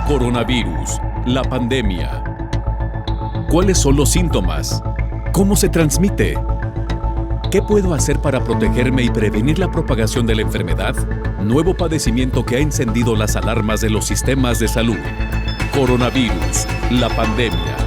Coronavirus, la pandemia. ¿Cuáles son los síntomas? ¿Cómo se transmite? ¿Qué puedo hacer para protegerme y prevenir la propagación de la enfermedad? Nuevo padecimiento que ha encendido las alarmas de los sistemas de salud. Coronavirus, la pandemia.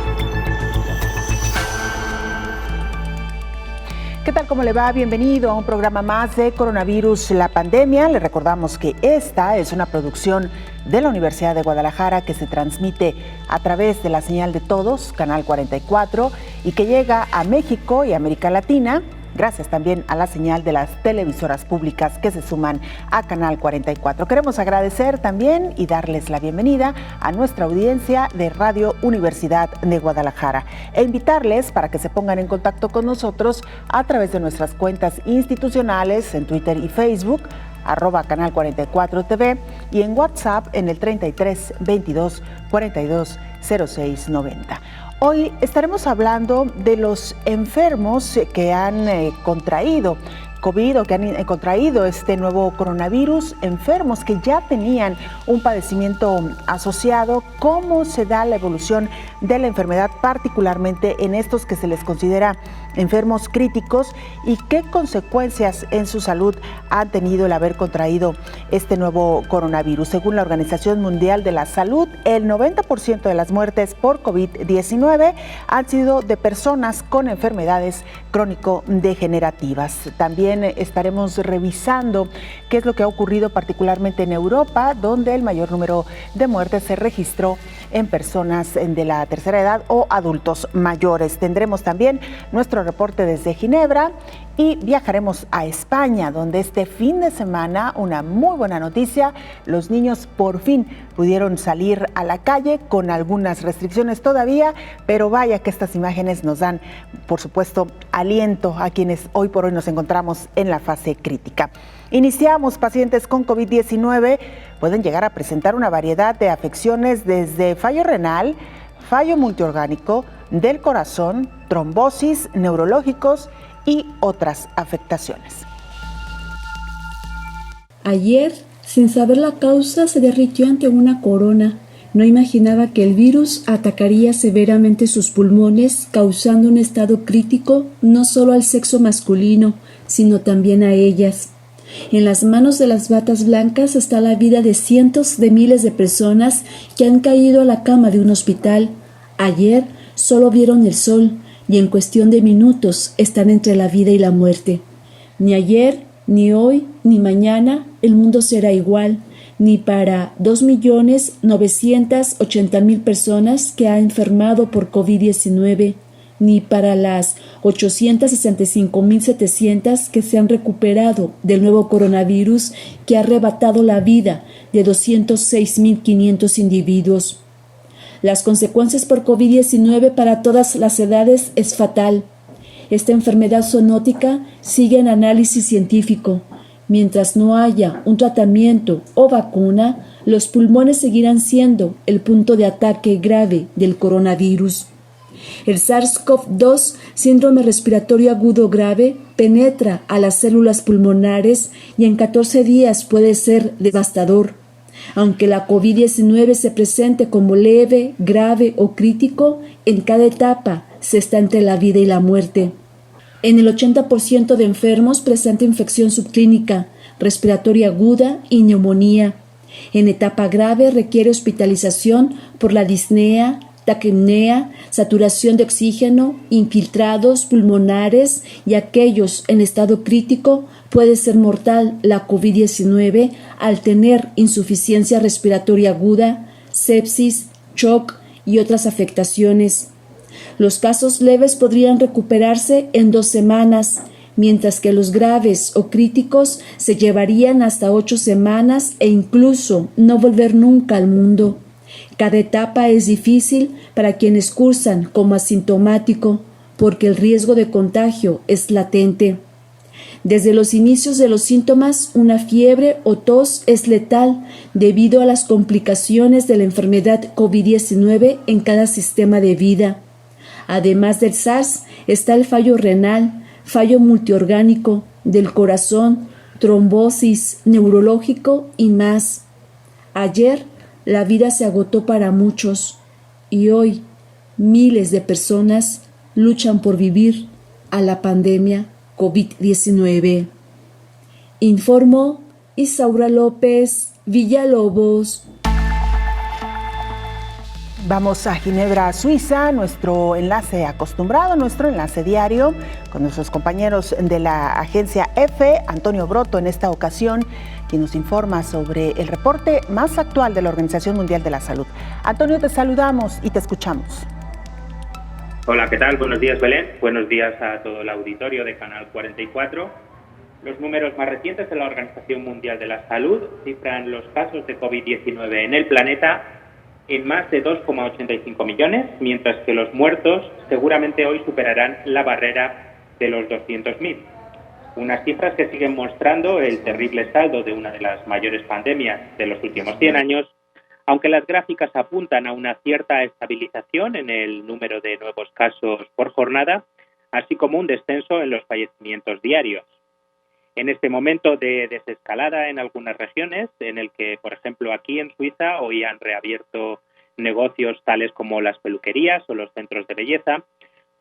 ¿Qué tal? ¿Cómo le va? Bienvenido a un programa más de Coronavirus, la pandemia. Le recordamos que esta es una producción de la Universidad de Guadalajara que se transmite a través de la señal de todos, Canal 44, y que llega a México y América Latina, gracias también a la señal de las televisoras públicas que se suman a Canal 44. Queremos agradecer también y darles la bienvenida a nuestra audiencia de Radio Universidad de Guadalajara e invitarles para que se pongan en contacto con nosotros a través de nuestras cuentas institucionales en Twitter y Facebook, @Canal 44 TV, y en WhatsApp en el 33 22 42 06 90. Hoy estaremos hablando de los enfermos que han contraído COVID o que han contraído este nuevo coronavirus, enfermos que ya tenían un padecimiento asociado, cómo se da la evolución de la enfermedad, particularmente en estos que se les considera enfermos críticos, y qué consecuencias en su salud han tenido el haber contraído este nuevo coronavirus. Según la Organización Mundial de la Salud, el 90% de las muertes por COVID-19 han sido de personas con enfermedades crónico-degenerativas. También estaremos revisando qué es lo que ha ocurrido particularmente en Europa, donde el mayor número de muertes se registró en personas de la tercera edad o adultos mayores. Tendremos también nuestro reporte desde Ginebra y viajaremos a España, donde este fin de semana, una muy buena noticia, los niños por fin pudieron salir a la calle con algunas restricciones todavía, pero vaya que estas imágenes nos dan, por supuesto, aliento a quienes hoy por hoy nos encontramos en la fase crítica. Iniciamos. Pacientes con COVID-19 pueden llegar a presentar una variedad de afecciones desde fallo renal, fallo multiorgánico, del corazón, trombosis, neurológicos y otras afectaciones. Ayer, sin saber la causa, se derritió ante una corona. No imaginaba que el virus atacaría severamente sus pulmones, causando un estado crítico no solo al sexo masculino, sino también a ellas. En las manos de las batas blancas está la vida de cientos de miles de personas que han caído a la cama de un hospital. Ayer solo vieron el sol y en cuestión de minutos están entre la vida y la muerte. Ni ayer, ni hoy, ni mañana el mundo será igual, ni para 2.980.000 personas que ha enfermado por COVID-19, ni para las 865.700 que se han recuperado del nuevo coronavirus que ha arrebatado la vida de 206.500 individuos. Las consecuencias por COVID-19 para todas las edades es fatal. Esta enfermedad zoonótica sigue en análisis científico. Mientras no haya un tratamiento o vacuna, los pulmones seguirán siendo el punto de ataque grave del coronavirus. El SARS-CoV-2, síndrome respiratorio agudo grave, penetra a las células pulmonares y en 14 días puede ser devastador. Aunque la COVID-19 se presente como leve, grave o crítico, en cada etapa se está entre la vida y la muerte. En el 80% de enfermos presenta infección subclínica, respiratoria aguda y neumonía. En etapa grave requiere hospitalización por la disnea, taquipnea, saturación de oxígeno, infiltrados pulmonares, y aquellos en estado crítico puede ser mortal la COVID-19 al tener insuficiencia respiratoria aguda, sepsis, shock y otras afectaciones. Los casos leves podrían recuperarse en 2 semanas, mientras que los graves o críticos se llevarían hasta 8 semanas e incluso no volver nunca al mundo. Cada etapa es difícil para quienes cursan como asintomático, porque el riesgo de contagio es latente. Desde los inicios de los síntomas, una fiebre o tos es letal debido a las complicaciones de la enfermedad COVID-19 en cada sistema de vida. Además del SARS, está el fallo renal, fallo multiorgánico, del corazón, trombosis, neurológico y más. Ayer, la vida se agotó para muchos y hoy miles de personas luchan por vivir a la pandemia COVID-19. Informó Isaura López Villalobos. Vamos a Ginebra, Suiza, nuestro enlace acostumbrado, nuestro enlace diario con nuestros compañeros de la agencia EFE, Antonio Broto en esta ocasión, quien nos informa sobre el reporte más actual de la Organización Mundial de la Salud. Antonio, te saludamos y te escuchamos. Hola, ¿qué tal? Buenos días, Belén. Buenos días a todo el auditorio de Canal 44. Los números más recientes de la Organización Mundial de la Salud cifran los casos de COVID-19 en el planeta en más de 2,85 millones, mientras que los muertos seguramente hoy superarán la barrera de los 200.000. Unas cifras que siguen mostrando el terrible saldo de una de las mayores pandemias de los últimos 100 años, aunque las gráficas apuntan a una cierta estabilización en el número de nuevos casos por jornada, así como un descenso en los fallecimientos diarios. En este momento de desescalada en algunas regiones, en el que, por ejemplo, aquí en Suiza hoy han reabierto negocios tales como las peluquerías o los centros de belleza,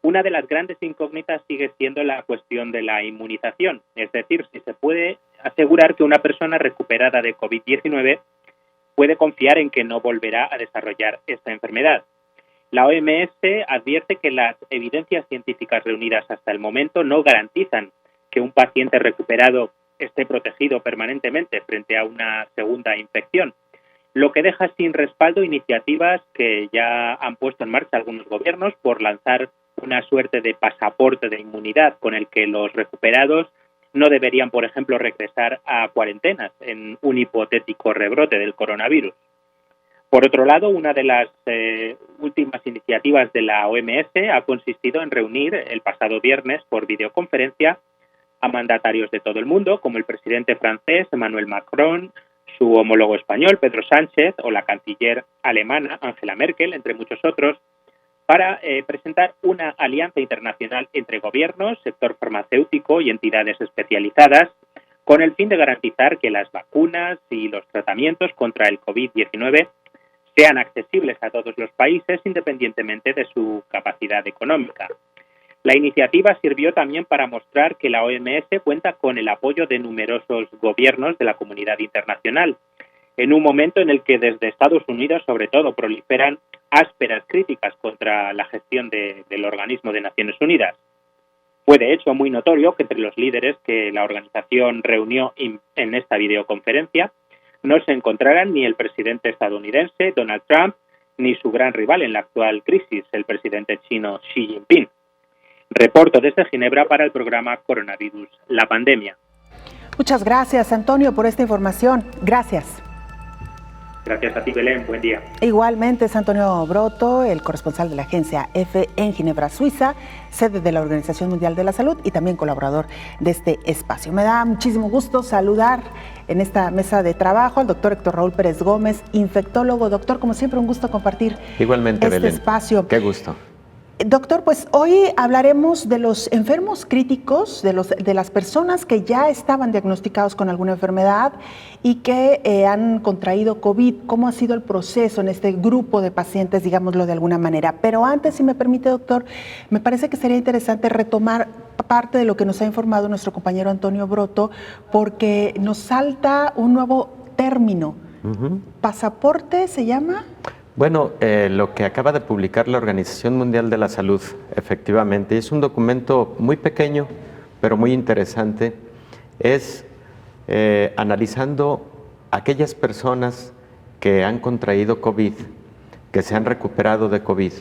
una de las grandes incógnitas sigue siendo la cuestión de la inmunización, es decir, si se puede asegurar que una persona recuperada de COVID-19 puede confiar en que no volverá a desarrollar esta enfermedad. La OMS advierte que las evidencias científicas reunidas hasta el momento no garantizan que un paciente recuperado esté protegido permanentemente frente a una segunda infección, lo que deja sin respaldo iniciativas que ya han puesto en marcha algunos gobiernos por lanzar una suerte de pasaporte de inmunidad con el que los recuperados no deberían, por ejemplo, regresar a cuarentenas en un hipotético rebrote del coronavirus. Por otro lado, una de las últimas iniciativas de la OMS ha consistido en reunir el pasado viernes por videoconferencia a mandatarios de todo el mundo, como el presidente francés Emmanuel Macron, su homólogo español Pedro Sánchez o la canciller alemana Angela Merkel, entre muchos otros, para presentar una alianza internacional entre gobiernos, sector farmacéutico y entidades especializadas, con el fin de garantizar que las vacunas y los tratamientos contra el COVID-19 sean accesibles a todos los países independientemente de su capacidad económica. La iniciativa sirvió también para mostrar que la OMS cuenta con el apoyo de numerosos gobiernos de la comunidad internacional, en un momento en el que desde Estados Unidos, sobre todo, proliferan ásperas críticas contra la gestión del organismo de Naciones Unidas. Fue, de hecho, muy notorio que entre los líderes que la organización reunió en esta videoconferencia no se encontraran ni el presidente estadounidense, Donald Trump, ni su gran rival en la actual crisis, el presidente chino Xi Jinping. Reporto desde Ginebra para el programa Coronavirus, la pandemia. Muchas gracias, Antonio, por esta información. Gracias. Gracias a ti, Belén. Buen día. Igualmente es Antonio Broto, el corresponsal de la agencia EFE en Ginebra, Suiza, sede de la Organización Mundial de la Salud y también colaborador de este espacio. Me da muchísimo gusto saludar en esta mesa de trabajo al doctor Héctor Raúl Pérez Gómez, infectólogo. Doctor, como siempre, un gusto compartir igualmente, este Belén. Espacio. Qué gusto. Doctor, pues hoy hablaremos de los enfermos críticos, de las personas que ya estaban diagnosticados con alguna enfermedad y que han contraído COVID. ¿Cómo ha sido el proceso en este grupo de pacientes, digámoslo de alguna manera? Pero antes, si me permite, doctor, me parece que sería interesante retomar parte de lo que nos ha informado nuestro compañero Antonio Broto, porque nos salta un nuevo término. ¿Pasaporte se llama? Bueno, lo que acaba de publicar la Organización Mundial de la Salud, efectivamente, es un documento muy pequeño, pero muy interesante. Es analizando aquellas personas que han contraído COVID, que se han recuperado de COVID,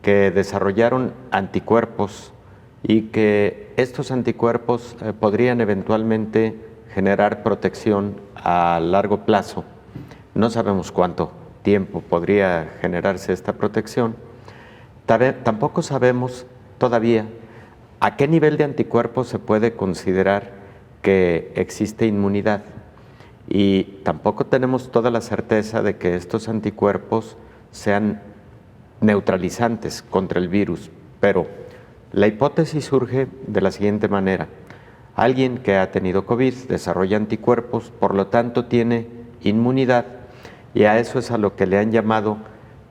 que desarrollaron anticuerpos y que estos anticuerpos podrían eventualmente generar protección a largo plazo. No sabemos cuánto tiempo podría generarse esta protección. Tampoco sabemos todavía a qué nivel de anticuerpos se puede considerar que existe inmunidad, y tampoco tenemos toda la certeza de que estos anticuerpos sean neutralizantes contra el virus, pero la hipótesis surge de la siguiente manera: alguien que ha tenido COVID desarrolla anticuerpos, por lo tanto tiene inmunidad, y a eso es a lo que le han llamado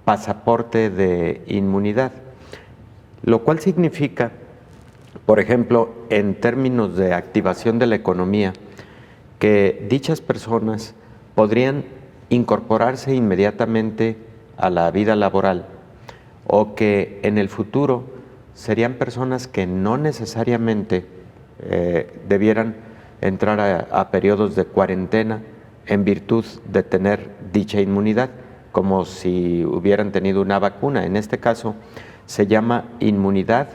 pasaporte de inmunidad, lo cual significa, por ejemplo, en términos de activación de la economía, que dichas personas podrían incorporarse inmediatamente a la vida laboral o que en el futuro serían personas que no necesariamente debieran entrar a periodos de cuarentena en virtud de tener dicha inmunidad, como si hubieran tenido una vacuna. En este caso se llama inmunidad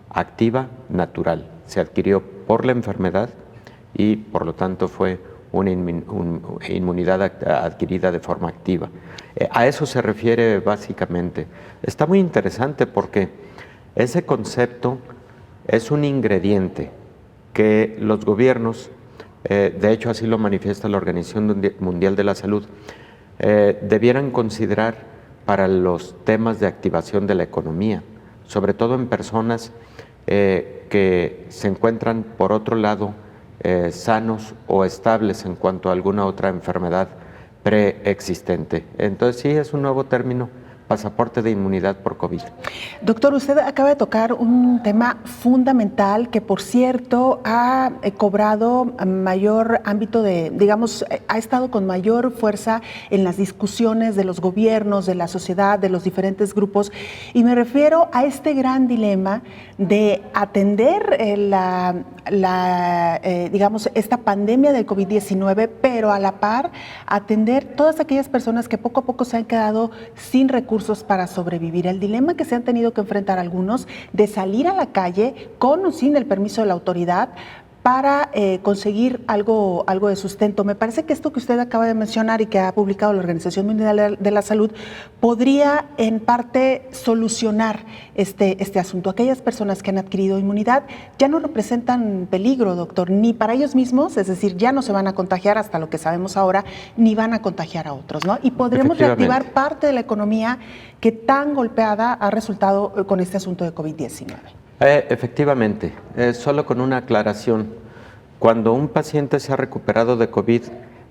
activa natural. Se adquirió por la enfermedad y por lo tanto fue una inmunidad adquirida de forma activa. A eso se refiere básicamente. Está muy interesante porque ese concepto es un ingrediente que los gobiernos, de hecho así lo manifiesta la Organización Mundial de la Salud, debieran considerar para los temas de activación de la economía, sobre todo en personas que se encuentran, por otro lado, sanos o estables en cuanto a alguna otra enfermedad preexistente. Entonces sí, es un nuevo término, pasaporte de inmunidad por COVID. Doctor, usted acaba de tocar un tema fundamental que, por cierto, ha cobrado mayor ámbito de, digamos, ha estado con mayor fuerza en las discusiones de los gobiernos, de la sociedad, de los diferentes grupos, y me refiero a este gran dilema de atender digamos, esta pandemia del COVID-19, pero a la par atender todas aquellas personas que poco a poco se han quedado sin recursos para sobrevivir. El dilema que se han tenido que enfrentar algunos de salir a la calle con o sin el permiso de la autoridad para conseguir algo de sustento. Me parece que esto que usted acaba de mencionar y que ha publicado la Organización Mundial de la Salud podría en parte solucionar este asunto. Aquellas personas que han adquirido inmunidad ya no representan peligro, doctor, ni para ellos mismos, es decir, ya no se van a contagiar hasta lo que sabemos ahora, ni van a contagiar a otros, ¿no? Y podremos reactivar parte de la economía que tan golpeada ha resultado con este asunto de COVID-19. Efectivamente, solo con una aclaración. Cuando un paciente se ha recuperado de COVID,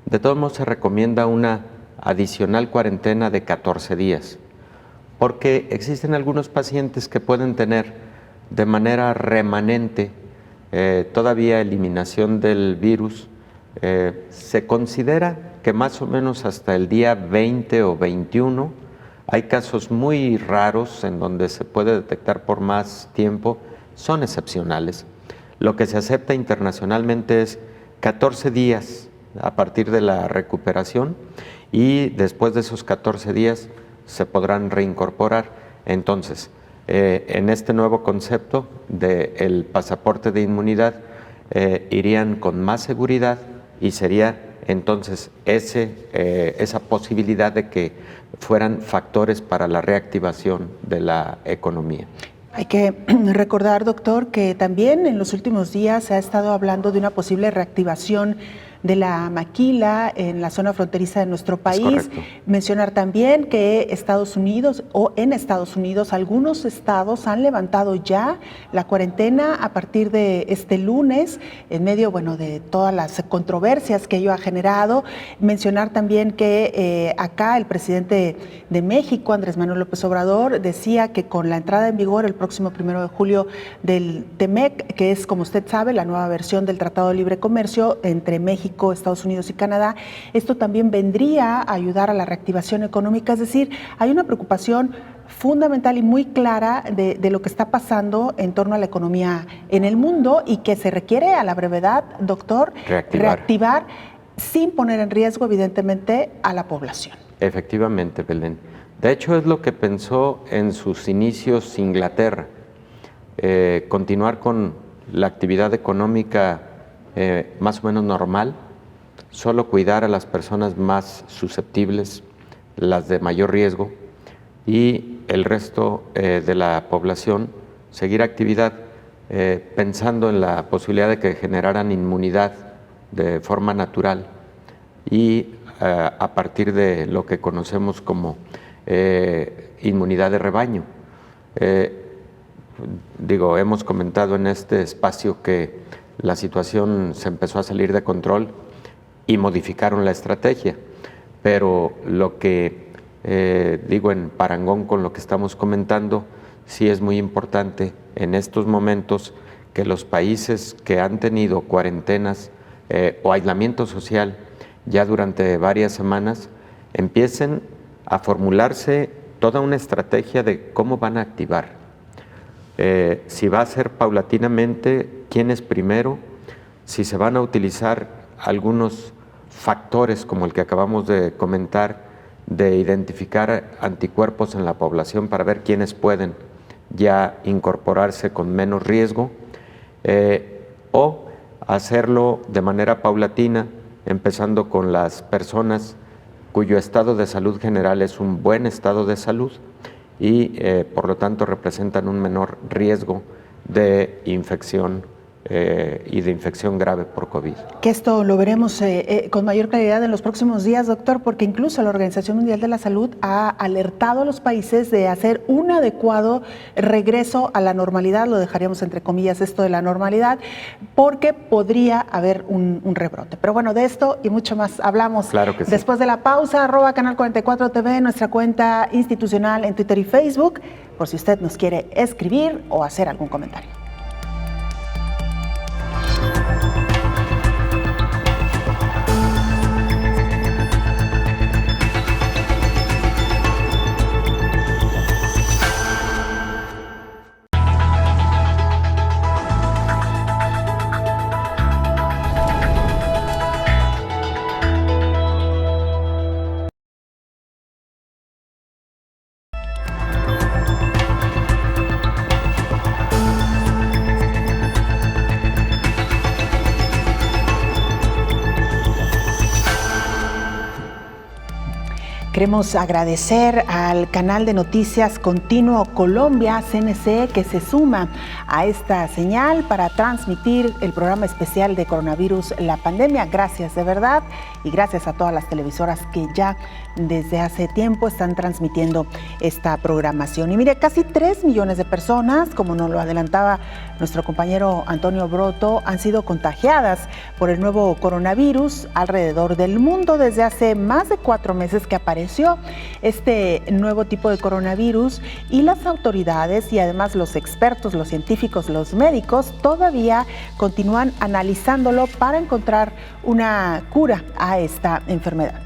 de todos modos se recomienda una adicional cuarentena de 14 días, porque existen algunos pacientes que pueden tener de manera remanente todavía eliminación del virus. Se considera que más o menos hasta el día 20 o 21, hay casos muy raros en donde se puede detectar por más tiempo, son excepcionales. Lo que se acepta internacionalmente es 14 días a partir de la recuperación y después de esos 14 días se podrán reincorporar. Entonces, en este nuevo concepto del pasaporte de inmunidad, irían con más seguridad y sería entonces esa posibilidad de que fueran factores para la reactivación de la economía. Hay que recordar, doctor, que también en los últimos días se ha estado hablando de una posible reactivación de la maquila en la zona fronteriza de nuestro país. Mencionar también que en Estados Unidos algunos estados han levantado ya la cuarentena a partir de este lunes, en medio, de todas las controversias que ello ha generado. Mencionar también que acá el presidente de México, Andrés Manuel López Obrador, decía que con la entrada en vigor el próximo 1 de julio del TEMEC, que es, como usted sabe, la nueva versión del Tratado de Libre Comercio entre México, Estados Unidos y Canadá, esto también vendría a ayudar a la reactivación económica. Es decir, hay una preocupación fundamental y muy clara de lo que está pasando en torno a la economía en el mundo y que se requiere a la brevedad, doctor, reactivar sin poner en riesgo, evidentemente, a la población. Efectivamente, Belén. De hecho, es lo que pensó en sus inicios Inglaterra, continuar con la actividad económica más o menos normal, solo cuidar a las personas más susceptibles, las de mayor riesgo, y el resto de la población seguir actividad pensando en la posibilidad de que generaran inmunidad de forma natural y a partir de lo que conocemos como inmunidad de rebaño. Hemos comentado en este espacio que la situación se empezó a salir de control y modificaron la estrategia. pero lo que digo en parangón con lo que estamos comentando, sí es muy importante en estos momentos que los países que han tenido cuarentenas o aislamiento social ya durante varias semanas empiecen a formularse toda una estrategia de cómo van a activar. Si va a ser paulatinamente, quién es primero, si se van a utilizar algunos factores como el que acabamos de comentar, de identificar anticuerpos en la población para ver quiénes pueden ya incorporarse con menos riesgo, o hacerlo de manera paulatina, empezando con las personas cuyo estado de salud general es un buen estado de salud y por lo tanto representan un menor riesgo de infección y de infección grave por COVID. Que esto lo veremos con mayor claridad en los próximos días, doctor, porque incluso la Organización Mundial de la Salud ha alertado a los países de hacer un adecuado regreso a la normalidad, lo dejaríamos entre comillas esto de la normalidad, porque podría haber un rebrote. Pero bueno, de esto y mucho más hablamos claro que sí. Después de la pausa, @Canal 44 TV, nuestra cuenta institucional en Twitter y Facebook, por si usted nos quiere escribir o hacer algún comentario. Queremos agradecer al canal de noticias Continuo Colombia, CNC, que se suma a esta señal para transmitir el programa especial de coronavirus, la pandemia. Gracias de verdad y gracias a todas las televisoras que ya desde hace tiempo están transmitiendo esta programación. Y mire, casi 3 millones de personas, como nos lo adelantaba nuestro compañero Antonio Broto, han sido contagiadas por el nuevo coronavirus alrededor del mundo desde hace más de 4 meses que apareció este nuevo tipo de coronavirus, y las autoridades y además los expertos, los científicos, los médicos todavía continúan analizándolo para encontrar una cura a esta enfermedad.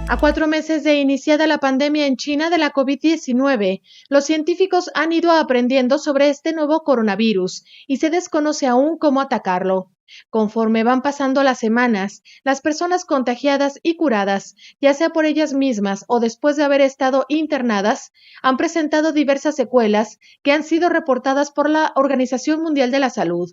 A 4 meses de iniciada la pandemia en China de la COVID-19, los científicos han ido aprendiendo sobre este nuevo coronavirus y se desconoce aún cómo atacarlo. Conforme van pasando las semanas, las personas contagiadas y curadas, ya sea por ellas mismas o después de haber estado internadas, han presentado diversas secuelas que han sido reportadas por la Organización Mundial de la Salud.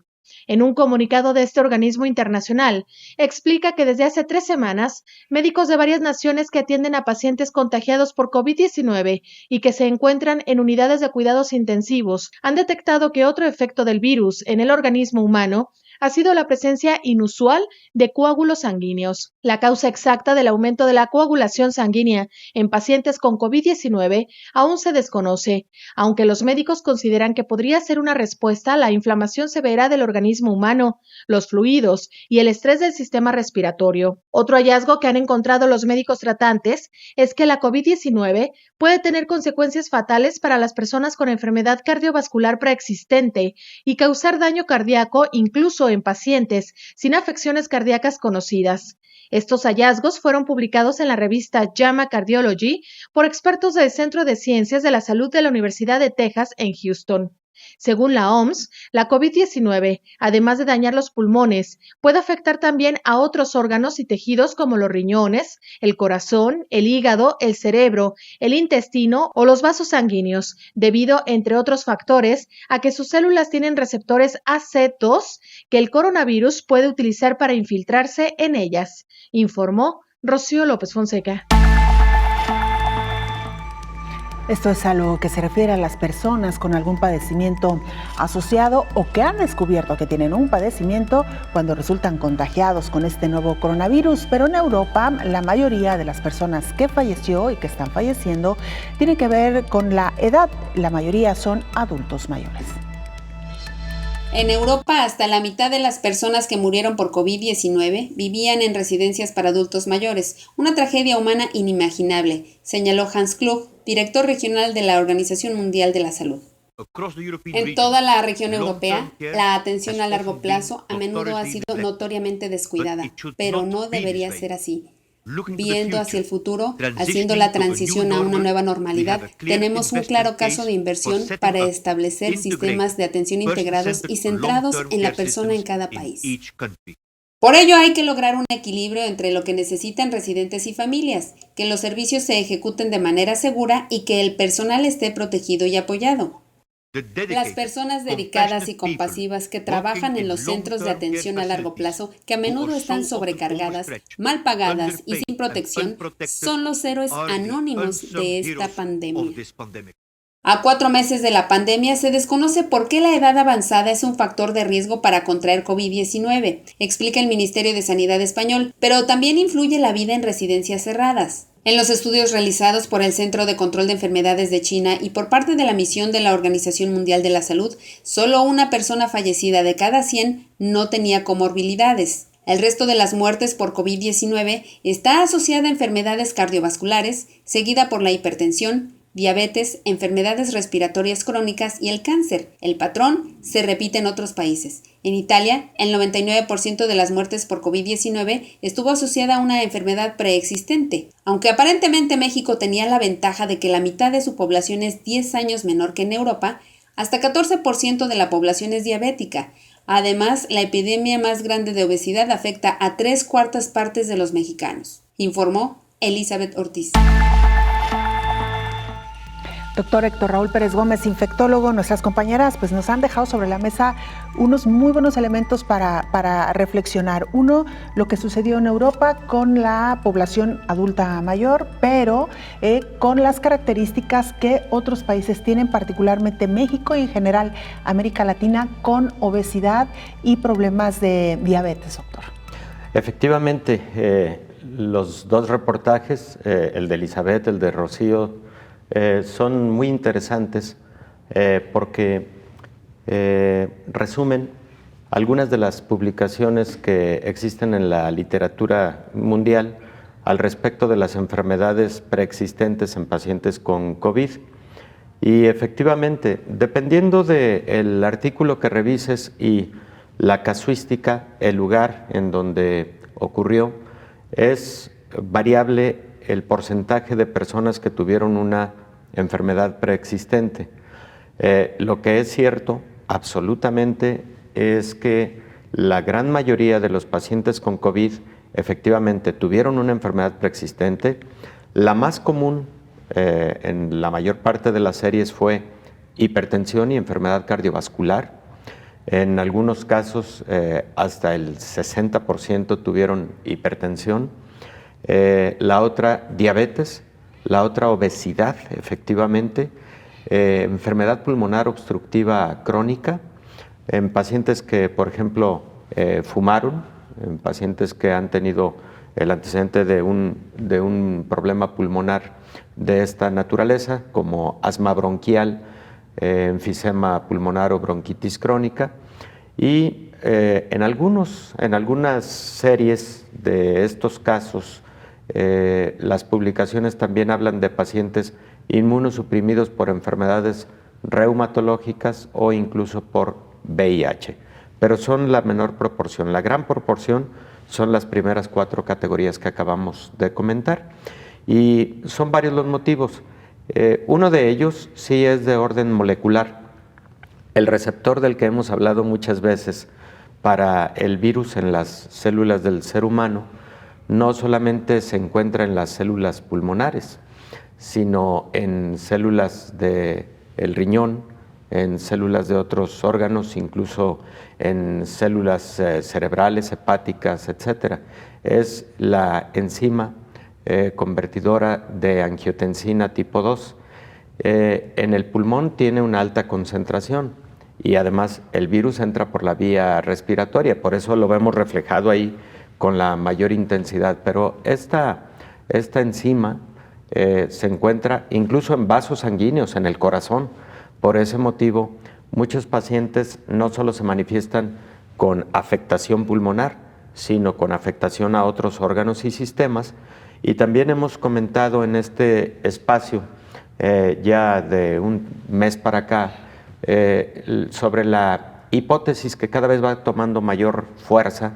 En un comunicado de este organismo internacional, explica que desde hace 3 semanas, médicos de varias naciones que atienden a pacientes contagiados por COVID-19 y que se encuentran en unidades de cuidados intensivos han detectado que otro efecto del virus en el organismo humano ha sido la presencia inusual de coágulos sanguíneos. La causa exacta del aumento de la coagulación sanguínea en pacientes con COVID-19 aún se desconoce, aunque los médicos consideran que podría ser una respuesta a la inflamación severa del organismo humano, los fluidos y el estrés del sistema respiratorio. Otro hallazgo que han encontrado los médicos tratantes es que la COVID-19 puede tener consecuencias fatales para las personas con enfermedad cardiovascular preexistente y causar daño cardíaco incluso en pacientes sin afecciones cardíacas conocidas. Estos hallazgos fueron publicados en la revista JAMA Cardiology por expertos del Centro de Ciencias de la Salud de la Universidad de Texas en Houston. Según la OMS, la COVID-19, además de dañar los pulmones, puede afectar también a otros órganos y tejidos como los riñones, el corazón, el hígado, el cerebro, el intestino o los vasos sanguíneos, debido, entre otros factores, a que sus células tienen receptores AC2 que el coronavirus puede utilizar para infiltrarse en ellas, informó Rocío López Fonseca. Esto es a lo que se refiere a las personas con algún padecimiento asociado o que han descubierto que tienen un padecimiento cuando resultan contagiados con este nuevo coronavirus. Pero en Europa, la mayoría de las personas que falleció y que están falleciendo tiene que ver con la edad. La mayoría son adultos mayores. En Europa, hasta la mitad de las personas que murieron por COVID-19 vivían en residencias para adultos mayores, una tragedia humana inimaginable, señaló Hans Klug, director regional de la Organización Mundial de la Salud. En toda la región europea, la atención a largo plazo a menudo ha sido notoriamente descuidada, pero no debería ser así. Viendo hacia el futuro, haciendo la transición a una nueva normalidad, tenemos un claro caso de inversión para establecer sistemas de atención integrados y centrados en la persona en cada país. Por ello hay que lograr un equilibrio entre lo que necesitan residentes y familias, que los servicios se ejecuten de manera segura y que el personal esté protegido y apoyado. Las personas dedicadas y compasivas que trabajan en los centros de atención a largo plazo, que a menudo están sobrecargadas, mal pagadas y sin protección, son los héroes anónimos de esta pandemia. A 4 meses de la pandemia se desconoce por qué la edad avanzada es un factor de riesgo para contraer COVID-19, explica el Ministerio de Sanidad español, pero también influye la vida en residencias cerradas. En los estudios realizados por el Centro de Control de Enfermedades de China y por parte de la misión de la Organización Mundial de la Salud, solo una persona fallecida de cada 100 no tenía comorbilidades. El resto de las muertes por COVID-19 está asociada a enfermedades cardiovasculares, seguida por la hipertensión, diabetes, enfermedades respiratorias crónicas y el cáncer. El patrón se repite en otros países. En Italia, el 99% de las muertes por COVID-19 estuvo asociada a una enfermedad preexistente. Aunque aparentemente México tenía la ventaja de que la mitad de su población es 10 años menor que en Europa, hasta 14% de la población es diabética. Además, la epidemia más grande de obesidad afecta a 3/4 partes de los mexicanos, informó Elizabeth Ortiz. Doctor Héctor Raúl Pérez Gómez, infectólogo, nuestras compañeras pues nos han dejado sobre la mesa unos muy buenos elementos para reflexionar. Uno, lo que sucedió en Europa con la población adulta mayor, pero con las características que otros países tienen, particularmente México y en general América Latina, con obesidad y problemas de diabetes, doctor. Efectivamente, los dos reportajes, el de Elizabeth, el de Rocío, son muy interesantes porque resumen algunas de las publicaciones que existen en la literatura mundial al respecto de las enfermedades preexistentes en pacientes con COVID. Y efectivamente, dependiendo del artículo que revises y la casuística, el lugar en donde ocurrió, es variable el porcentaje de personas que tuvieron una enfermedad preexistente. Lo que es cierto, absolutamente, es que la gran mayoría de los pacientes con COVID efectivamente tuvieron una enfermedad preexistente. La más común en la mayor parte de las series fue hipertensión y enfermedad cardiovascular. En algunos casos hasta el 60% tuvieron hipertensión. La otra, diabetes, la otra, obesidad, efectivamente, enfermedad pulmonar obstructiva crónica, en pacientes que, por ejemplo, fumaron, en pacientes que han tenido el antecedente de un problema pulmonar de esta naturaleza, como asma bronquial, enfisema pulmonar o bronquitis crónica, y en algunas series de estos casos, las publicaciones también hablan de pacientes inmunosuprimidos por enfermedades reumatológicas o incluso por VIH, pero son la menor proporción. La gran proporción son las primeras 4 categorías que acabamos de comentar, y son varios los motivos. Uno de ellos sí es de orden molecular. El receptor del que hemos hablado muchas veces para el virus en las células del ser humano no solamente se encuentra en las células pulmonares, sino en células del riñón, en células de otros órganos, incluso en células cerebrales, hepáticas, etc. Es la enzima convertidora de angiotensina tipo 2. En el pulmón tiene una alta concentración y además el virus entra por la vía respiratoria, por eso lo vemos reflejado ahí con la mayor intensidad, pero esta enzima se encuentra incluso en vasos sanguíneos, en el corazón. Por ese motivo muchos pacientes no solo se manifiestan con afectación pulmonar, sino con afectación a otros órganos y sistemas. Y también hemos comentado en este espacio, ya de un mes para acá, sobre la hipótesis que cada vez va tomando mayor fuerza,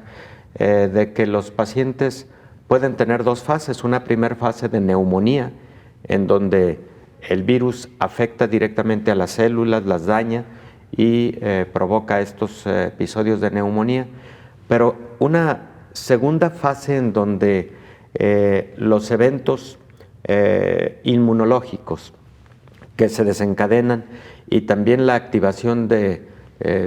de que los pacientes pueden tener dos fases. Una primera fase de neumonía, en donde el virus afecta directamente a las células, las daña y provoca estos episodios de neumonía. Pero una segunda fase en donde los eventos inmunológicos que se desencadenan y también la activación de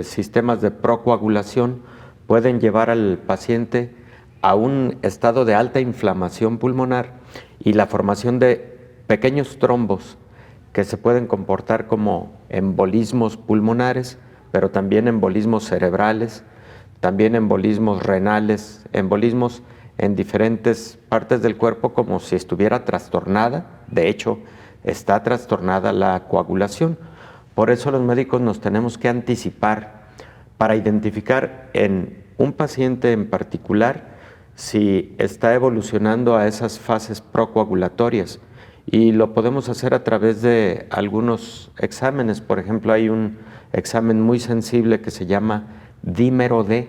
sistemas de procoagulación pueden llevar al paciente a un estado de alta inflamación pulmonar y la formación de pequeños trombos que se pueden comportar como embolismos pulmonares, pero también embolismos cerebrales, también embolismos renales, embolismos en diferentes partes del cuerpo como si estuviera trastornada. De hecho, está trastornada la coagulación. Por eso los médicos nos tenemos que anticipar para identificar en un paciente en particular si está evolucionando a esas fases procoagulatorias. Y lo podemos hacer a través de algunos exámenes. Por ejemplo, hay un examen muy sensible que se llama dímero D.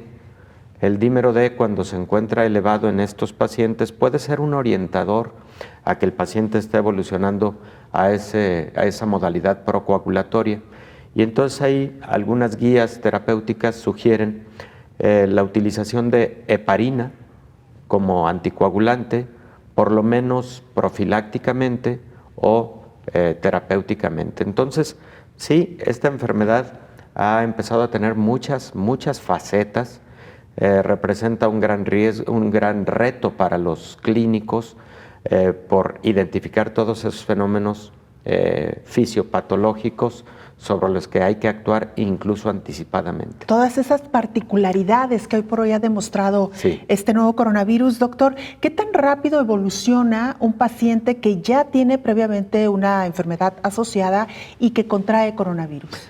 El dímero D, cuando se encuentra elevado en estos pacientes, puede ser un orientador a que el paciente esté evolucionando a esa modalidad procoagulatoria. Y entonces ahí algunas guías terapéuticas sugieren la utilización de heparina como anticoagulante, por lo menos profilácticamente o terapéuticamente. Entonces, sí, esta enfermedad ha empezado a tener muchas facetas, representa un gran riesgo, un gran reto para los clínicos por identificar todos esos fenómenos fisiopatológicos sobre los que hay que actuar incluso anticipadamente. Todas esas particularidades que hoy por hoy ha demostrado este nuevo coronavirus, doctor, ¿qué tan rápido evoluciona un paciente que ya tiene previamente una enfermedad asociada y que contrae coronavirus?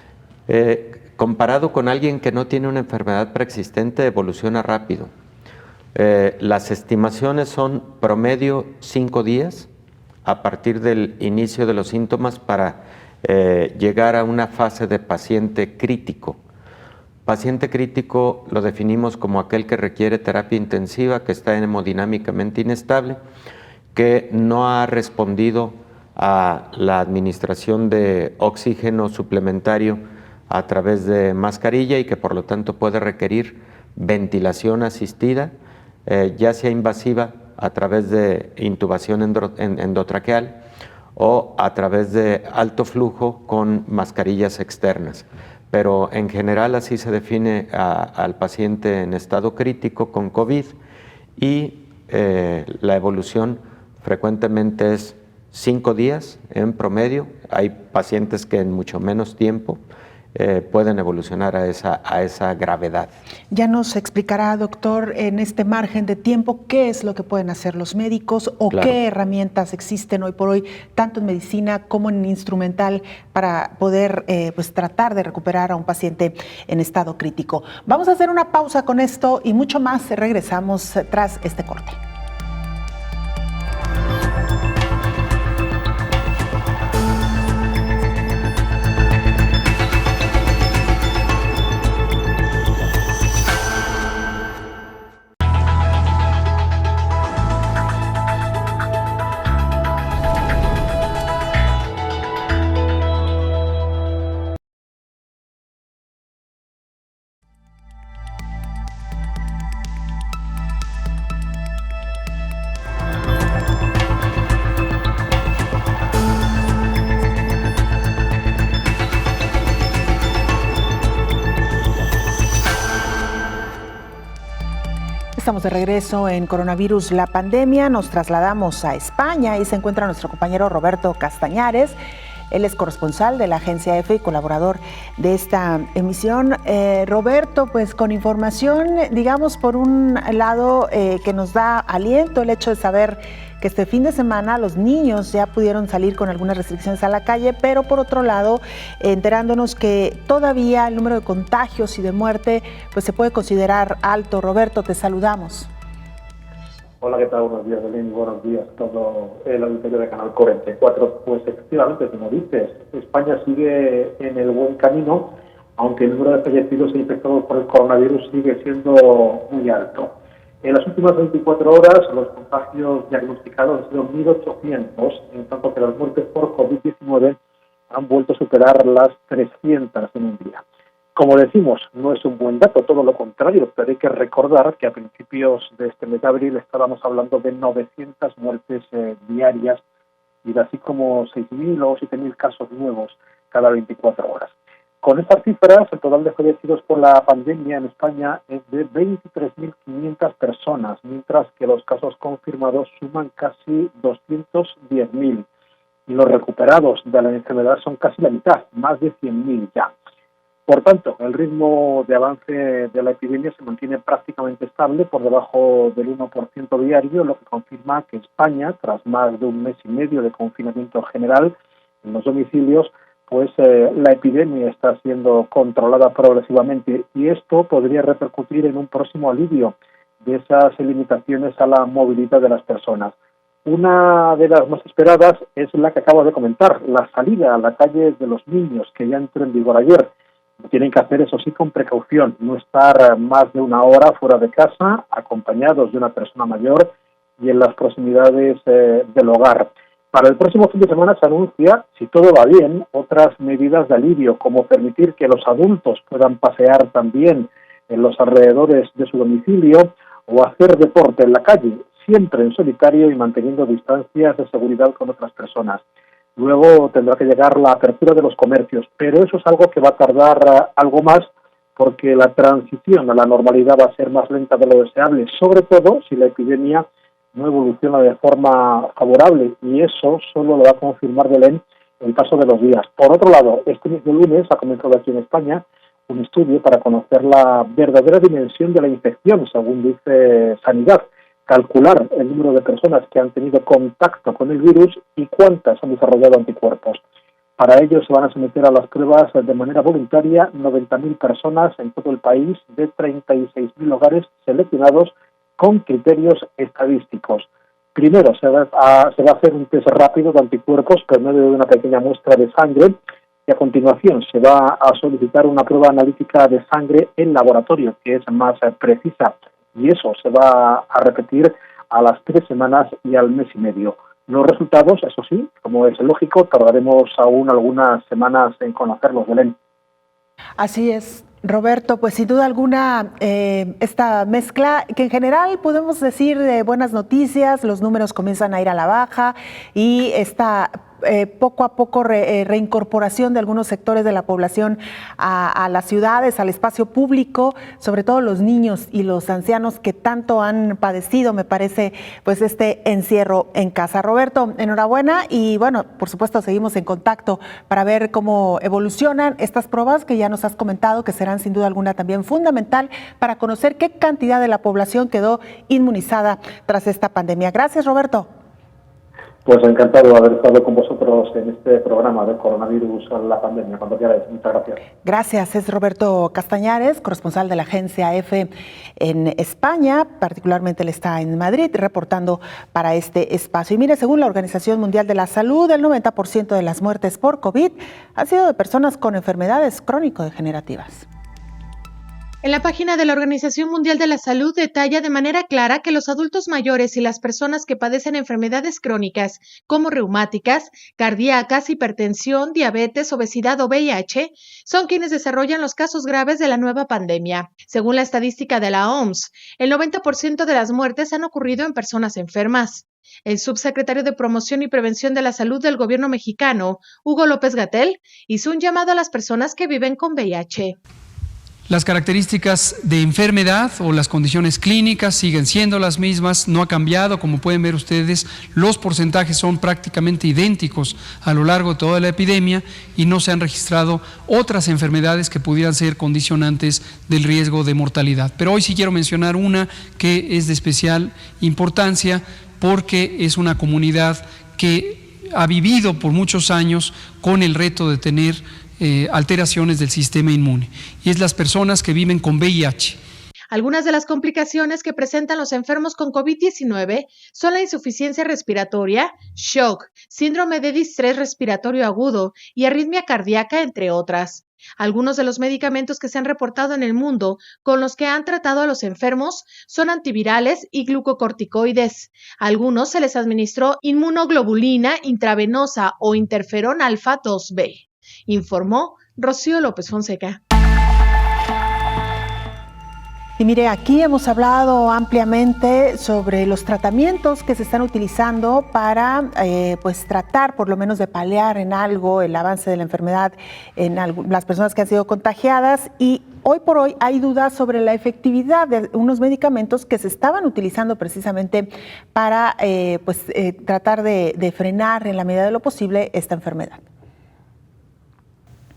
Comparado con alguien que no tiene una enfermedad preexistente, evoluciona rápido. Las estimaciones son promedio 5 días a partir del inicio de los síntomas para llegar a una fase de paciente crítico. Paciente crítico lo definimos como aquel que requiere terapia intensiva, que está hemodinámicamente inestable, que no ha respondido a la administración de oxígeno suplementario a través de mascarilla y que por lo tanto puede requerir ventilación asistida, ya sea invasiva a través de intubación endotraqueal o a través de alto flujo con mascarillas externas. Pero en general así se define al paciente en estado crítico con COVID y la evolución frecuentemente es 5 días en promedio. Hay pacientes que en mucho menos tiempo pueden evolucionar a esa gravedad. Ya nos explicará, doctor, en este margen de tiempo, qué es lo que pueden hacer los médicos o qué herramientas existen hoy por hoy, tanto en medicina como en instrumental, para poder tratar de recuperar a un paciente en estado crítico. Vamos a hacer una pausa con esto y mucho más. Regresamos tras este corte. Estamos de regreso en Coronavirus, la pandemia. Nos trasladamos a España y se encuentra nuestro compañero Roberto Castañares, Él es corresponsal de la agencia EFE y colaborador de esta emisión. Roberto, pues con información, digamos, por un lado que nos da aliento el hecho de saber que este fin de semana los niños ya pudieron salir con algunas restricciones a la calle, pero por otro lado, enterándonos que todavía el número de contagios y de muerte pues se puede considerar alto. Roberto, te saludamos. Hola, ¿qué tal? Buenos días, Belén. Buenos días a todo el auditorio de Canal 44. Pues efectivamente, como dices, España sigue en el buen camino, aunque el número de fallecidos e infectados por el coronavirus sigue siendo muy alto. En las últimas 24 horas, los contagios diagnosticados han sido 1.800, en tanto que las muertes por COVID-19 han vuelto a superar las 300 en un día. Como decimos, no es un buen dato, todo lo contrario, pero hay que recordar que a principios de este mes de abril estábamos hablando de 900 muertes diarias y de así como 6.000 o 7.000 casos nuevos cada 24 horas. Con estas cifras, el total de fallecidos por la pandemia en España es de 23.500 personas, mientras que los casos confirmados suman casi 210.000. Y los recuperados de la enfermedad son casi la mitad, más de 100.000 ya. Por tanto, el ritmo de avance de la epidemia se mantiene prácticamente estable, por debajo del 1% diario, lo que confirma que España, tras más de un mes y medio de confinamiento general en los domicilios, pues la epidemia está siendo controlada progresivamente y esto podría repercutir en un próximo alivio de esas limitaciones a la movilidad de las personas. Una de las más esperadas es la que acabo de comentar, la salida a la calle de los niños, que ya entró en vigor ayer. Tienen que hacer, eso sí, con precaución, no estar más de una hora fuera de casa, acompañados de una persona mayor y en las proximidades del hogar. Para el próximo fin de semana se anuncia, si todo va bien, otras medidas de alivio, como permitir que los adultos puedan pasear también en los alrededores de su domicilio o hacer deporte en la calle, siempre en solitario y manteniendo distancias de seguridad con otras personas. Luego tendrá que llegar la apertura de los comercios, pero eso es algo que va a tardar algo más porque la transición a la normalidad va a ser más lenta de lo deseable, sobre todo si la epidemia no evoluciona de forma favorable, y eso solo lo va a confirmar Belén el paso de los días. Por otro lado, este mismo lunes ha comenzado aquí en España un estudio para conocer la verdadera dimensión de la infección, según dice Sanidad, calcular el número de personas que han tenido contacto con el virus y cuántas han desarrollado anticuerpos. Para ello se van a someter a las pruebas de manera voluntaria 90.000 personas en todo el país de 36.000 hogares seleccionados con criterios estadísticos. Primero se va a hacer un test rápido de anticuerpos por medio de una pequeña muestra de sangre y a continuación se va a solicitar una prueba analítica de sangre en laboratorio que es más precisa, y eso se va a repetir a las 3 semanas y al mes y medio. Los resultados, eso sí, como es lógico, tardaremos aún algunas semanas en conocerlos, Belén. Así es, Roberto, pues sin duda alguna esta mezcla que en general podemos decir de buenas noticias, los números comienzan a ir a la baja y esta poco a poco reincorporación de algunos sectores de la población a las ciudades, al espacio público, sobre todo los niños y los ancianos que tanto han padecido, me parece, pues este encierro en casa. Roberto, enhorabuena y bueno, por supuesto seguimos en contacto para ver cómo evolucionan estas pruebas que ya nos has comentado, que serán sin duda alguna también fundamental para conocer qué cantidad de la población quedó inmunizada tras esta pandemia. Gracias, Roberto. Pues encantado de haber estado con vosotros en este programa del coronavirus, la pandemia, cuando quieras. Muchas gracias. Gracias. Es Roberto Castañares, corresponsal de la agencia EFE en España, particularmente él está en Madrid, reportando para este espacio. Y mire, según la Organización Mundial de la Salud, el 90% de las muertes por COVID han sido de personas con enfermedades crónico-degenerativas. En la página de la Organización Mundial de la Salud detalla de manera clara que los adultos mayores y las personas que padecen enfermedades crónicas como reumáticas, cardíacas, hipertensión, diabetes, obesidad o VIH son quienes desarrollan los casos graves de la nueva pandemia. Según la estadística de la OMS, el 90% de las muertes han ocurrido en personas enfermas. El subsecretario de Promoción y Prevención de la Salud del gobierno mexicano, Hugo López-Gatell, hizo un llamado a las personas que viven con VIH. Las características de enfermedad o las condiciones clínicas siguen siendo las mismas, no ha cambiado, como pueden ver ustedes, los porcentajes son prácticamente idénticos a lo largo de toda la epidemia y no se han registrado otras enfermedades que pudieran ser condicionantes del riesgo de mortalidad. Pero hoy sí quiero mencionar una que es de especial importancia porque es una comunidad que ha vivido por muchos años con el reto de tener alteraciones del sistema inmune, y es las personas que viven con VIH. Algunas de las complicaciones que presentan los enfermos con COVID-19 son la insuficiencia respiratoria, shock, síndrome de distrés respiratorio agudo y arritmia cardíaca, entre otras. Algunos de los medicamentos que se han reportado en el mundo con los que han tratado a los enfermos son antivirales y glucocorticoides. A algunos se les administró inmunoglobulina intravenosa o interferón alfa 2B. Informó Rocío López Fonseca. Y mire, aquí hemos hablado ampliamente sobre los tratamientos que se están utilizando para tratar, por lo menos de paliar en algo el avance de la enfermedad en las personas que han sido contagiadas, y hoy por hoy hay dudas sobre la efectividad de unos medicamentos que se estaban utilizando precisamente para tratar de frenar en la medida de lo posible esta enfermedad.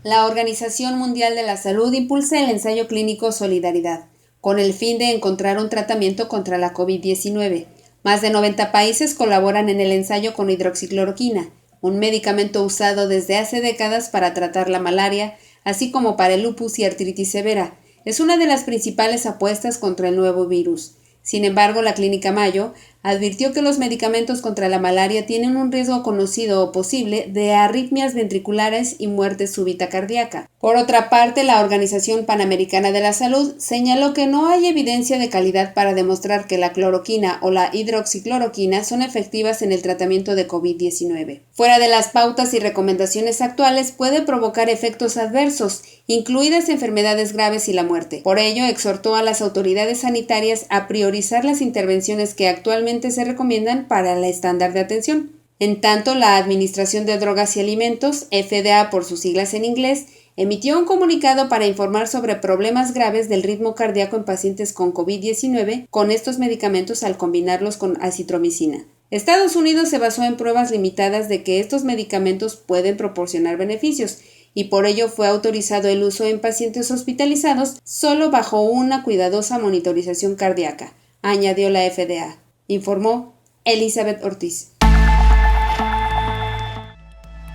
La Organización Mundial de la Salud impulsa el ensayo clínico Solidaridad, con el fin de encontrar un tratamiento contra la COVID-19. Más de 90 países colaboran en el ensayo con hidroxicloroquina, un medicamento usado desde hace décadas para tratar la malaria, así como para el lupus y artritis severa. Es una de las principales apuestas contra el nuevo virus. Sin embargo, la Clínica Mayo advirtió que los medicamentos contra la malaria tienen un riesgo conocido o posible de arritmias ventriculares y muerte súbita cardíaca. Por otra parte, la Organización Panamericana de la Salud señaló que no hay evidencia de calidad para demostrar que la cloroquina o la hidroxicloroquina son efectivas en el tratamiento de COVID-19. Fuera de las pautas y recomendaciones actuales, puede provocar efectos adversos, incluidas enfermedades graves y la muerte. Por ello, exhortó a las autoridades sanitarias a priorizar las intervenciones que actualmente se recomiendan para el estándar de atención. En tanto, la Administración de Drogas y Alimentos, FDA por sus siglas en inglés, emitió un comunicado para informar sobre problemas graves del ritmo cardíaco en pacientes con COVID-19 con estos medicamentos al combinarlos con acitromicina. Estados Unidos se basó en pruebas limitadas de que estos medicamentos pueden proporcionar beneficios y por ello fue autorizado el uso en pacientes hospitalizados solo bajo una cuidadosa monitorización cardíaca, añadió la FDA. Informó Elizabeth Ortiz.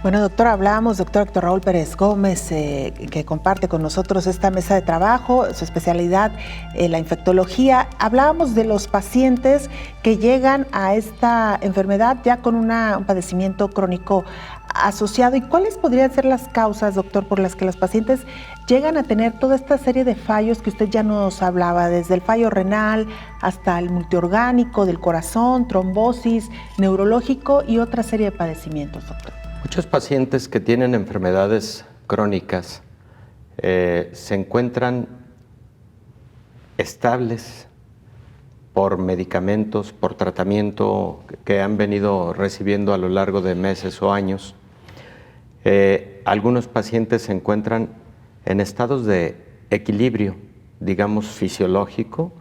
Bueno, doctora, hablamos, doctor Héctor Raúl Pérez Gómez, que comparte con nosotros esta mesa de trabajo, su especialidad, la infectología. Hablábamos de los pacientes que llegan a esta enfermedad ya con un padecimiento crónico asociado. ¿Y cuáles podrían ser las causas, doctor, por las que los pacientes llegan a tener toda esta serie de fallos que usted ya nos hablaba, desde el fallo renal hasta el multiorgánico, del corazón, trombosis, neurológico y otra serie de padecimientos, doctor? Muchos pacientes que tienen enfermedades crónicas se encuentran estables por medicamentos, por tratamiento que han venido recibiendo a lo largo de meses o años. Algunos pacientes se encuentran en estados de equilibrio, digamos fisiológico,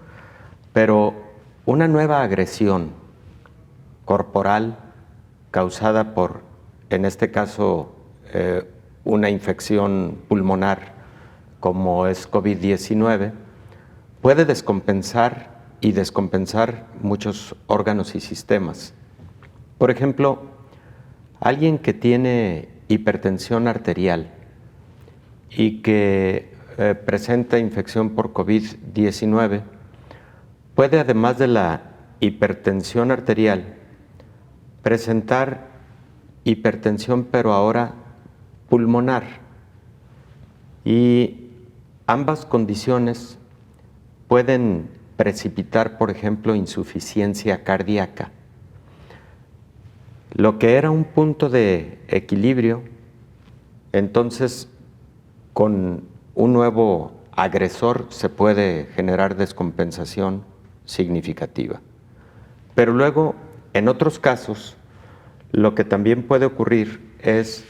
pero una nueva agresión corporal causada por, en este caso, una infección pulmonar como es COVID-19, puede descompensar muchos órganos y sistemas. Por ejemplo, alguien que tiene hipertensión arterial y que presenta infección por COVID-19, puede, además de la hipertensión arterial, presentar hipertensión, pero ahora pulmonar. Y ambas condiciones pueden precipitar, por ejemplo, insuficiencia cardíaca. Lo que era un punto de equilibrio, entonces con un nuevo agresor se puede generar descompensación significativa. Pero luego, en otros casos, lo que también puede ocurrir es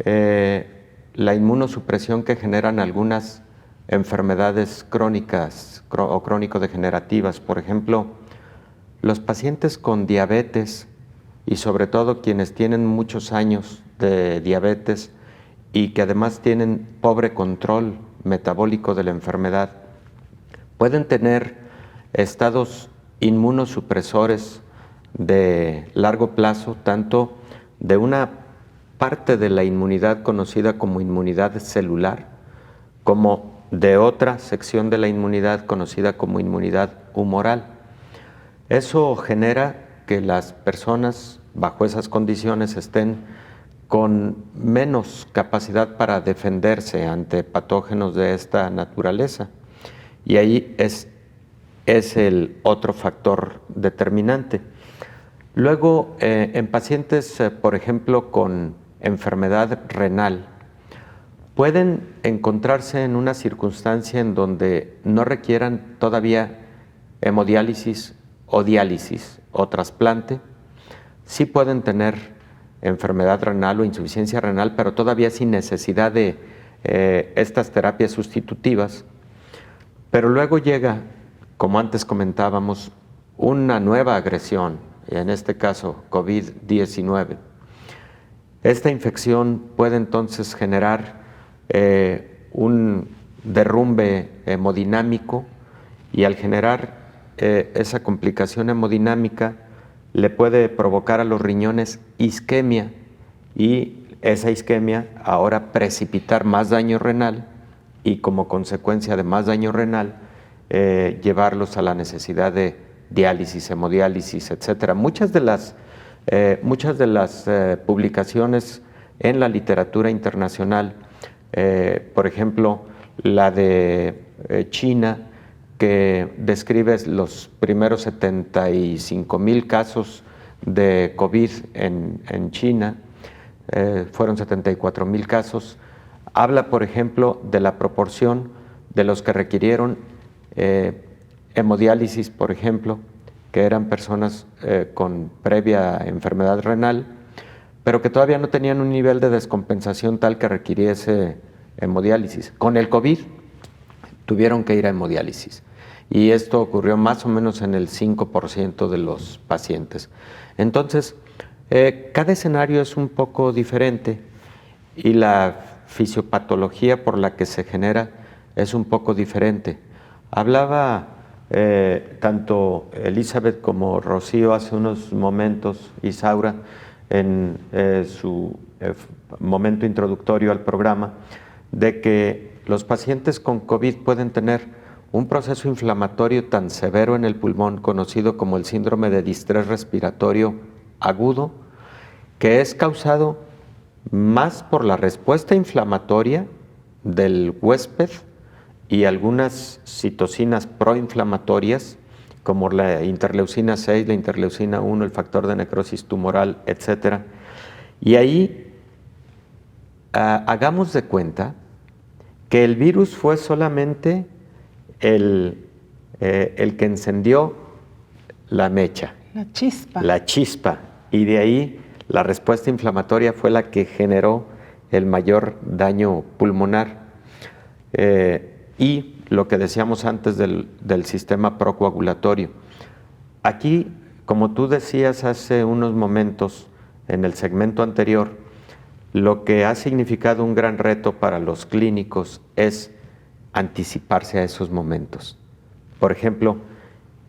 la inmunosupresión que generan algunas enfermedades crónicas o crónico-degenerativas. Por ejemplo, los pacientes con diabetes y sobre todo quienes tienen muchos años de diabetes y que además tienen pobre control metabólico de la enfermedad, pueden tener estados inmunosupresores de largo plazo, tanto de una parte de la inmunidad conocida como inmunidad celular, como de otra sección de la inmunidad conocida como inmunidad humoral. Eso genera que las personas bajo esas condiciones estén con menos capacidad para defenderse ante patógenos de esta naturaleza. Y ahí es el otro factor determinante. Luego, en pacientes, por ejemplo, con enfermedad renal, pueden encontrarse en una circunstancia en donde no requieran todavía hemodiálisis o diálisis o trasplante. Sí pueden tener enfermedad renal o insuficiencia renal, pero todavía sin necesidad de estas terapias sustitutivas. Pero luego llega, como antes comentábamos, una nueva agresión, en este caso COVID-19. Esta infección puede entonces generar un derrumbe hemodinámico, y al generar esa complicación hemodinámica le puede provocar a los riñones isquemia, y esa isquemia ahora precipitar más daño renal y como consecuencia de más daño renal llevarlos a la necesidad de diálisis, hemodiálisis, etc. Muchas de las publicaciones en la literatura internacional, por ejemplo, la de China, que describe los primeros 75,000 casos de COVID en China, fueron 74,000 casos, habla, por ejemplo, de la proporción de los que requirieron hemodiálisis, por ejemplo, que eran personas con previa enfermedad renal, pero que todavía no tenían un nivel de descompensación tal que requiriese hemodiálisis. Con el COVID tuvieron que ir a hemodiálisis, y esto ocurrió más o menos en el 5% de los pacientes. Entonces, cada escenario es un poco diferente y la fisiopatología por la que se genera es un poco diferente. Hablaba tanto Elizabeth como Rocío hace unos momentos, Isaura, en su momento introductorio al programa, de que los pacientes con COVID pueden tener un proceso inflamatorio tan severo en el pulmón, conocido como el síndrome de distrés respiratorio agudo, que es causado más por la respuesta inflamatoria del huésped y algunas citocinas proinflamatorias, como la interleucina 6, la interleucina 1, el factor de necrosis tumoral, etc. Y ahí hagamos de cuenta que el virus fue solamente el que encendió la mecha, la chispa, y de ahí la respuesta inflamatoria fue la que generó el mayor daño pulmonar. Y lo que decíamos antes del sistema procoagulatorio. Aquí, como tú decías hace unos momentos en el segmento anterior, lo que ha significado un gran reto para los clínicos es anticiparse a esos momentos. Por ejemplo,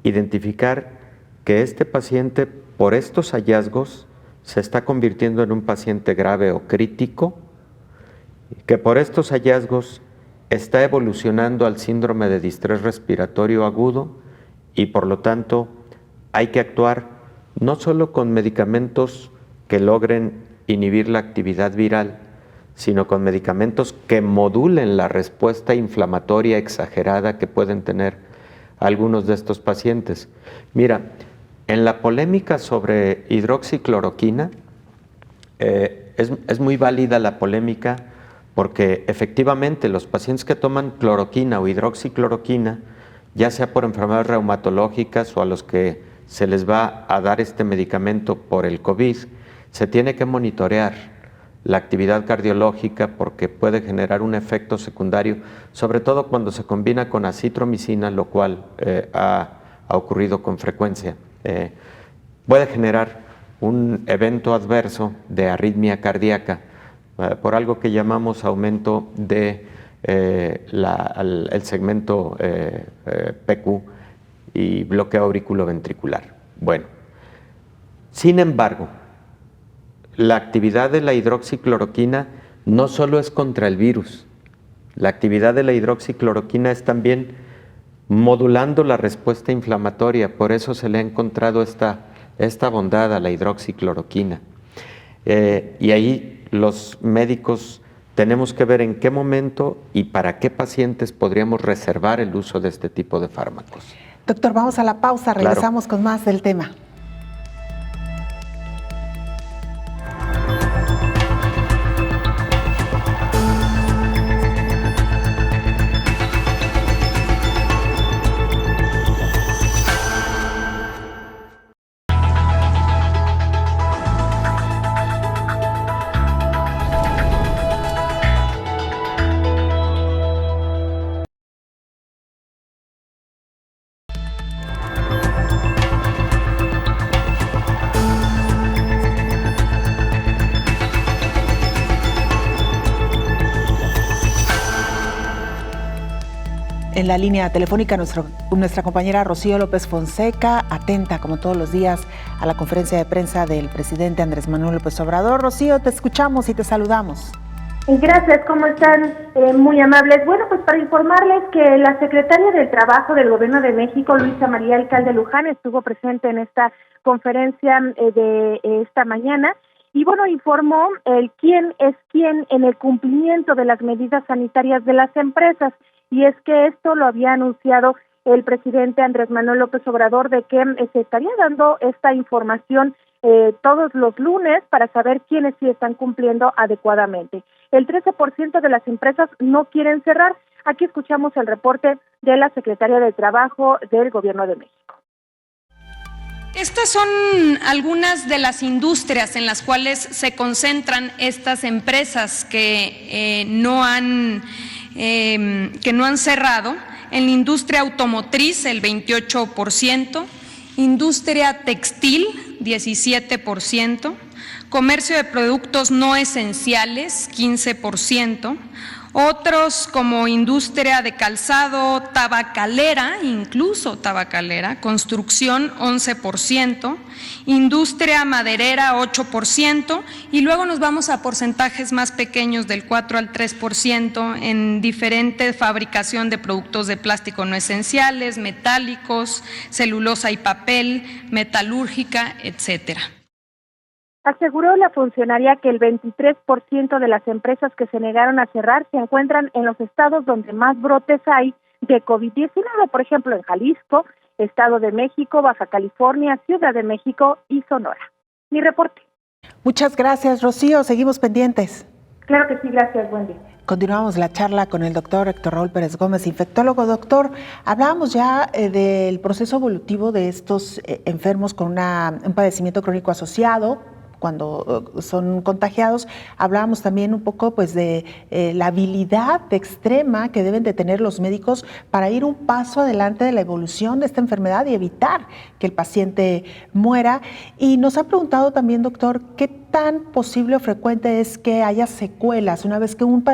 identificar que este paciente, por estos hallazgos, se está convirtiendo en un paciente grave o crítico, que por estos hallazgos está evolucionando al síndrome de distrés respiratorio agudo, y por lo tanto hay que actuar no solo con medicamentos que logren inhibir la actividad viral, sino con medicamentos que modulen la respuesta inflamatoria exagerada que pueden tener algunos de estos pacientes. Mira, en la polémica sobre hidroxicloroquina, es muy válida la polémica, porque efectivamente los pacientes que toman cloroquina o hidroxicloroquina, ya sea por enfermedades reumatológicas o a los que se les va a dar este medicamento por el COVID, se tiene que monitorear la actividad cardiológica porque puede generar un efecto secundario, sobre todo cuando se combina con acitromicina, lo cual ha ocurrido con frecuencia. Puede generar un evento adverso de arritmia cardíaca por algo que llamamos aumento de el segmento PQ y bloqueo auriculoventricular. Bueno, sin embargo, la actividad de la hidroxicloroquina no solo es contra el virus, la actividad de la hidroxicloroquina es también modulando la respuesta inflamatoria, por eso se le ha encontrado esta bondad a la hidroxicloroquina. Y ahí los médicos tenemos que ver en qué momento y para qué pacientes podríamos reservar el uso de este tipo de fármacos. Doctor, vamos a la pausa, regresamos con más del tema. En la línea telefónica nuestra compañera Rocío López Fonseca, atenta como todos los días a la conferencia de prensa del presidente Andrés Manuel López Obrador. Rocío, te escuchamos y te saludamos. Gracias, ¿cómo están? Muy amables. Bueno, pues para informarles que la secretaria del Trabajo del Gobierno de México, Luisa María Alcalde Luján, estuvo presente en esta conferencia de esta mañana y bueno, informó quién es quién en el cumplimiento de las medidas sanitarias de las empresas. Y es que esto lo había anunciado el presidente Andrés Manuel López Obrador de que se estaría dando esta información todos los lunes para saber quiénes sí están cumpliendo adecuadamente. El 13% de las empresas no quieren cerrar. Aquí escuchamos el reporte de la Secretaría de Trabajo del Gobierno de México. Estas son algunas de las industrias en las cuales se concentran estas empresas que no han cerrado. En la industria automotriz, el 28%, industria textil, 17%, comercio de productos no esenciales, 15%, otros como industria de calzado, tabacalera, incluso tabacalera, construcción 11%, industria maderera 8%, y luego nos vamos a porcentajes más pequeños del 4 al 3% en diferente fabricación de productos de plástico no esenciales, metálicos, celulosa y papel, metalúrgica, etcétera. Aseguró la funcionaria que el 23% de las empresas que se negaron a cerrar se encuentran en los estados donde más brotes hay de COVID-19, por ejemplo, en Jalisco, Estado de México, Baja California, Ciudad de México y Sonora. Mi reporte. Muchas gracias, Rocío. Seguimos pendientes. Claro que sí, gracias. Buen día. Continuamos la charla con el doctor Héctor Raúl Pérez Gómez, infectólogo. Doctor, hablábamos ya del proceso evolutivo de estos enfermos con un padecimiento crónico asociado, cuando son contagiados. Hablábamos también un poco pues de la habilidad extrema que deben de tener los médicos para ir un paso adelante de la evolución de esta enfermedad y evitar que el paciente muera. Y nos ha preguntado también, doctor, ¿qué tan posible o frecuente es que haya secuelas una vez que un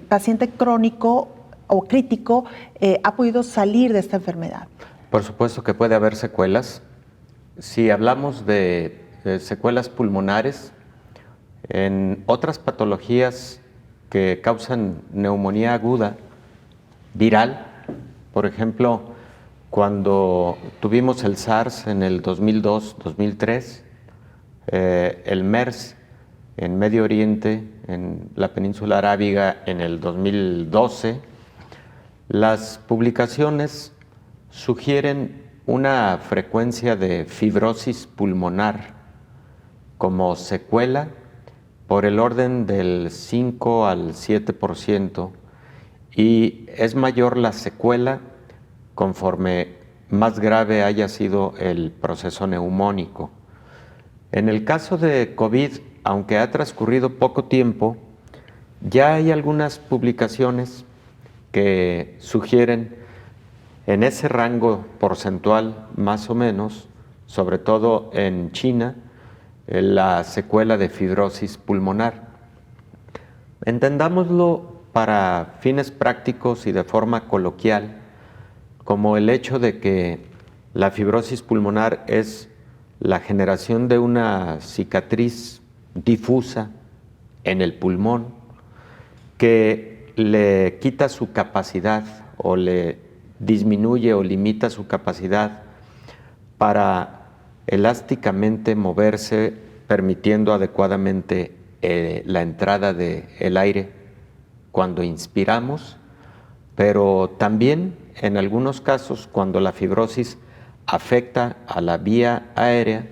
paciente crónico o crítico ha podido salir de esta enfermedad? Por supuesto que puede haber secuelas. Si hablamos de secuelas pulmonares, en otras patologías que causan neumonía aguda, viral, por ejemplo, cuando tuvimos el SARS en el 2002-2003, el MERS en Medio Oriente, en la península arábiga en el 2012, las publicaciones sugieren una frecuencia de fibrosis pulmonar como secuela por el orden del 5 al 7%, y es mayor la secuela conforme más grave haya sido el proceso neumónico. En el caso de COVID aunque ha transcurrido poco tiempo, ya hay algunas publicaciones que sugieren en ese rango porcentual más o menos, sobre todo en China, la secuela de fibrosis pulmonar. Entendámoslo para fines prácticos y de forma coloquial como el hecho de que la fibrosis pulmonar es la generación de una cicatriz difusa en el pulmón que le quita su capacidad o le disminuye o limita su capacidad para elásticamente moverse, permitiendo adecuadamente la entrada del aire cuando inspiramos, pero también en algunos casos cuando la fibrosis afecta a la vía aérea,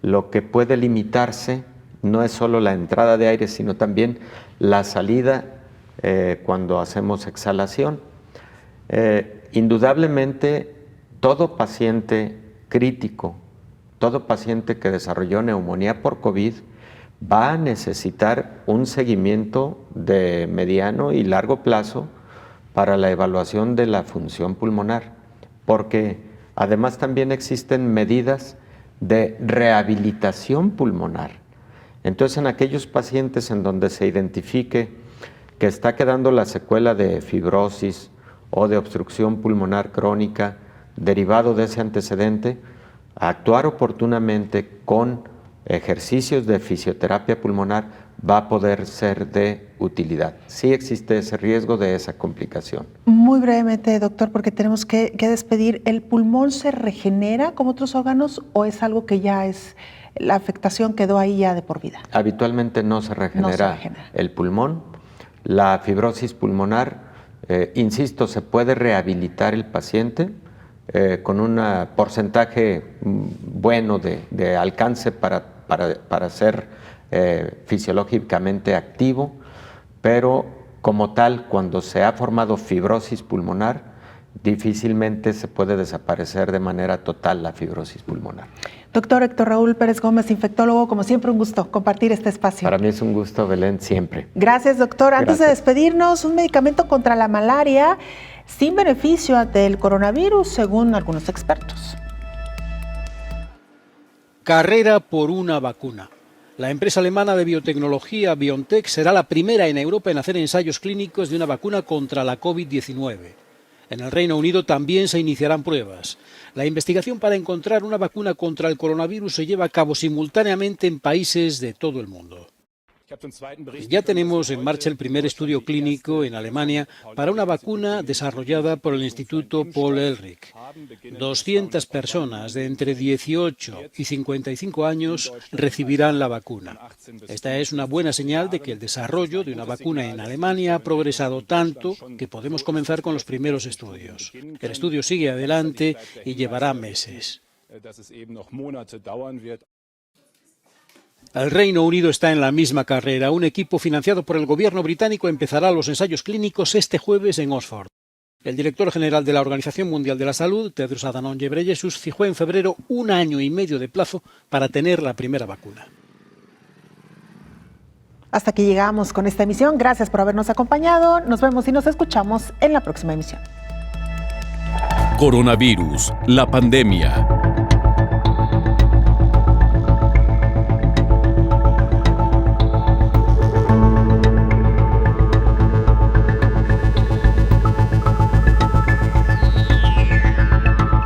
lo que puede limitarse no es solo la entrada de aire, sino también la salida cuando hacemos exhalación. Indudablemente, todo paciente crítico, todo paciente que desarrolló neumonía por COVID va a necesitar un seguimiento de mediano y largo plazo para la evaluación de la función pulmonar, porque además también existen medidas de rehabilitación pulmonar. Entonces, en aquellos pacientes en donde se identifique que está quedando la secuela de fibrosis o de obstrucción pulmonar crónica derivado de ese antecedente, actuar oportunamente con ejercicios de fisioterapia pulmonar va a poder ser de utilidad. Sí existe ese riesgo de esa complicación. Muy brevemente, doctor, porque tenemos que despedir. ¿El pulmón se regenera como otros órganos o es algo que ya es, la afectación quedó ahí ya de por vida? Habitualmente no se regenera el pulmón. La fibrosis pulmonar, insisto, se puede rehabilitar el paciente con un porcentaje bueno de alcance para ser fisiológicamente activo, pero como tal, cuando se ha formado fibrosis pulmonar, difícilmente se puede desaparecer de manera total la fibrosis pulmonar. Doctor Héctor Raúl Pérez Gómez, infectólogo, como siempre un gusto compartir este espacio. Para mí es un gusto, Belén, siempre. Gracias, doctor. Antes de despedirnos, un medicamento contra la malaria sin beneficio ante el coronavirus, según algunos expertos. Carrera por una vacuna. La empresa alemana de biotecnología BioNTech será la primera en Europa en hacer ensayos clínicos de una vacuna contra la COVID-19. En el Reino Unido también se iniciarán pruebas. La investigación para encontrar una vacuna contra el coronavirus se lleva a cabo simultáneamente en países de todo el mundo. Ya tenemos en marcha el primer estudio clínico en Alemania para una vacuna desarrollada por el Instituto Paul-Ehrlich. 200 personas de entre 18 y 55 años recibirán la vacuna. Esta es una buena señal de que el desarrollo de una vacuna en Alemania ha progresado tanto que podemos comenzar con los primeros estudios. El estudio sigue adelante y llevará meses. El Reino Unido está en la misma carrera. Un equipo financiado por el gobierno británico empezará los ensayos clínicos este jueves en Oxford. El director general de la Organización Mundial de la Salud, Tedros Adhanom Ghebreyesus, fijó en febrero 1 año y medio de plazo para tener la primera vacuna. Hasta aquí llegamos con esta emisión. Gracias por habernos acompañado. Nos vemos y nos escuchamos en la próxima emisión. Coronavirus, la pandemia.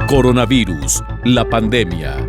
Coronavirus, la pandemia.